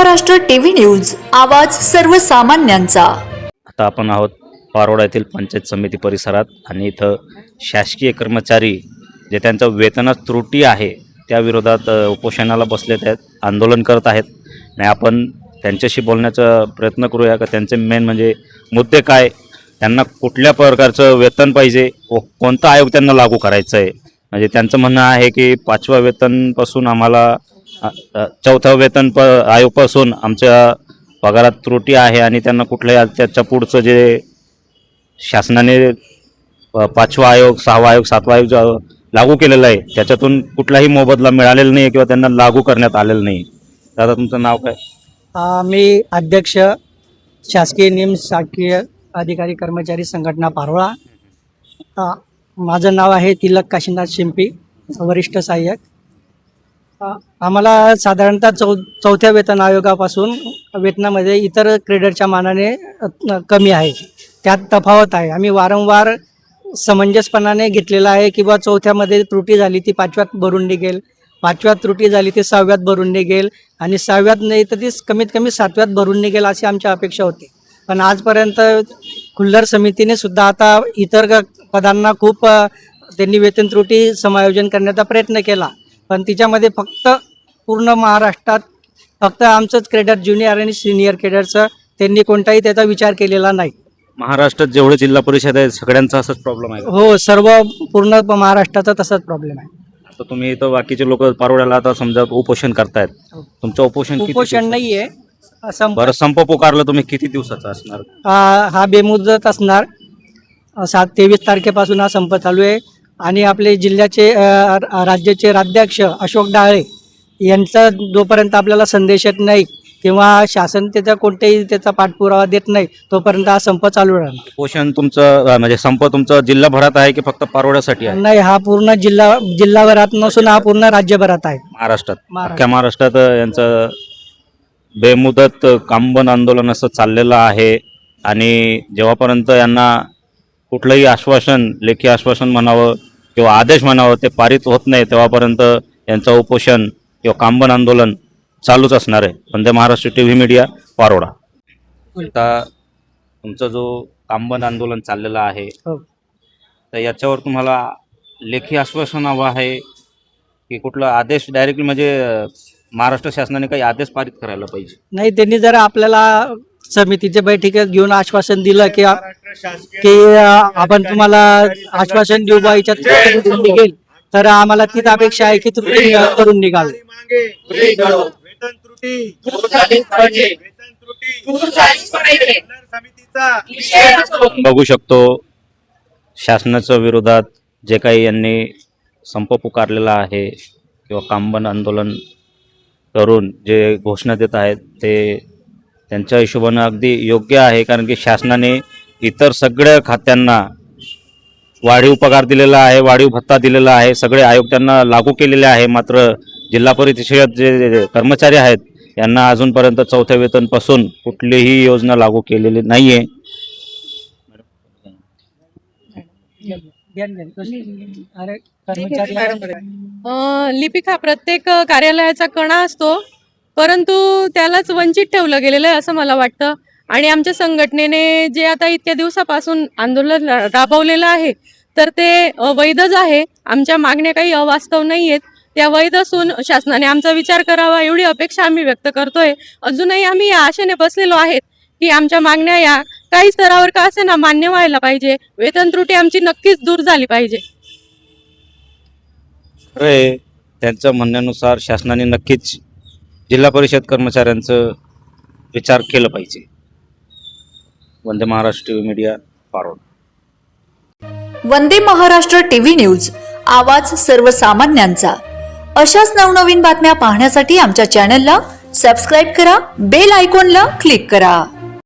Maharashtra TV news, आवाज सर्वसामान्यांचा। आता आपण आहोत पारोळा येथील पंचायत समिती परिसरात आणि इथं शासकीय कर्मचारी जे त्यांच्या वेतनात त्रुटी आहे त्या विरोधात उपोषणाला बसलेत आहेत, आंदोलन करत आहेत आणि आपण त्यांच्याशी बोलण्याचा प्रयत्न करूया का त्यांचे मेन म्हणजे मुद्दे काय, त्यांना कुठल्या प्रकारचं वेतन पाहिजे व कोणता आयोग त्यांना लागू करायचं आहे। म्हणजे त्यांचं म्हणणं आहे की 5व्या वेतनपासून आम्हाला 4थ्या वेतन आयोगपासून आमच्या पगारात त्रुटी आहे आणि त्यांना कुठल्याही त्याच्या पुढचं जे शासनाने 5वा आयोग 6वा आयोग 7वा आयोग लागू केलेला आहे त्याच्यातून कुठलाही मोबदला मिळालेला नाही किंवा त्यांना लागू करण्यात आलेलं नाही। दादा तुमचं नाव काय? मी अध्यक्ष शासकीय निम शासकीय अधिकारी कर्मचारी संघटना पारोळा। माझं नाव आहे तिलक काशीनाथ शिंपी, वरिष्ठ सहाय्यक। आम्हाला साधारणतः 4थ्या वेतन आयोगापासून वेतनामध्ये इतर क्रेडरच्या मानाने कमी आहे, त्यात तफावत आहे। आम्ही वारंवार समंजसपणाने घेतलेला आहे की बा 4थ्यामध्ये त्रुटी झाली ती 5व्यात भरून निघेल, 5व्यात त्रुटी झाली ती 6व्यात भरून निघेल आणि 6व्यात नाही तर ती कमीत कमी 7व्यात भरून निघेल अशी आमची अपेक्षा होती। पण आजपर्यंत खुल्लर समितीने सुद्धा आता इतर पदांना खूप त्यांनी वेतन त्रुटी समायोजन करण्याचा प्रयत्न केला, पण तिच्यामध्ये फक्त पूर्ण महाराष्ट्रात फक्त आमचंच क्रेडर ज्युनियर आणि सिनियर क्रेडरचं त्यांनी कोणताही त्याचा विचार केलेला नाही। महाराष्ट्रात जेवढे जिल्हा परिषद आहेत सगळ्यांचा असाच प्रॉब्लेम आहे? हो, सर्व पूर्ण महाराष्ट्राचा तसाच प्रॉब्लेम आहे। आता तुम्ही इथं बाकीचे लोक पारोळ्याला आता समजा उपोषण करतायत, तुमचं उपोषण नाही आहे, बरं संप पुकारलं तुम्ही किती दिवसाचा असणार? हा बेमुदत असणार। 23 तारखेपासून हा संप चालू आहे आणि आपले जिल्ह्याचे राज्याचे राज्याध्यक्ष अशोक डाळे यांचा जोपर्यंत आपल्याला संदेश येत नाही किंवा शासन त्याचा पाठपुरावा देत नाही तोपर्यंत हा संप चालू राहणार। उपोषण तुमचं म्हणजे संप तुमचं जिल्हाभरात आहे की फक्त पारोळ्यासाठी आहे? नाही, हा पूर्ण जिल्हाभरात नसून हा पूर्ण राज्यभरात आहे। महाराष्ट्रात अख्ख्या महाराष्ट्रात यांचं बेमुदत कामबंद आंदोलन असं चाललेलं आहे आणि जेव्हापर्यंत यांना कुठलंही आश्वासन, लेखी आश्वासन म्हणावं किंवा आदेश म्हणावं ते पारित होत नाही तेव्हापर्यंत यांचं उपोषण किंवा कामबंद आंदोलन चालूच असणार आहे। Vande Maharashtra TV media, Parola. आता तुमचं जो कामबंद आंदोलन चाललेलं आहे तर याच्यावर तुम्हाला लेखी आश्वासन हवं आहे की कुठला आदेश डायरेक्टली म्हणजे महाराष्ट्र शासनाने काही आदेश पारित करायला पाहिजे? नाही, त्यांनी जर आपल्याला समितीच्या बैठकीत घेऊन आश्वासन दिलं की आपण तुम्हाला आश्वासन देऊ बा याच्यात निघेल, तर आम्हाला तीच अपेक्षा आहे की तुम्ही करून निघाल। बघू शकतो शासनाच्या विरोधात जे काही यांनी संप पुकारलेला आहे किंवा कामबंद आंदोलन करून जे घोषणा देत आहेत ते त्यांच्या हिशोबानं अगदी योग्य आहे, कारण की शासनाने इतर सगळ्या खात्यांना वाढीव पगार दिलेला आहे, वाढीव भत्ता दिलेला आहे, सगळे आयोग त्यांना लागू केलेले आहे। मात्र जिल्हा परिषद जे कर्मचारी आहेत यांना अजूनपर्यंत 4थ्या वेतनपासून कुठलीही योजना लागू केलेली नाही आहे। लिपिक हा प्रत्येक कार्यालयाचा कणा असतो, परंतु त्यालाच वंचित ठेवलं गेलेलं आहे असं मला वाटतं। आणि आमच्या संघटनेने जे आता इतक्या दिवसापासून आंदोलन राबवलेलं आहे तर ते वैधच आहे। आमच्या मागण्या काही अवास्तव नाही आहेत, त्या वैध असून शासनाने आमचा विचार करावा एवढी अपेक्षा आम्ही व्यक्त करतोय। अजूनही आम्ही या आशेने बसलेलो आहेत की आमच्या मागण्या या काही स्तरावर का असे ना मान्य व्हायला पाहिजे, वेतन त्रुटी आमची नक्कीच दूर झाली पाहिजे। खरं त्यांच्या म्हणण्यानुसार शासनाने नक्कीच जिल्हा परिषद कर्मचाऱ्यांचं विचार केलं पाहिजे। Vande Maharashtra TV media, Parola. Vande Maharashtra TV news, आवाज सर्वसामान्यांचा। अशाच नवनवीन बातम्या पाहण्यासाठी आमच्या चॅनलला सबस्क्राईब करा, बेल आयकॉनला क्लिक करा।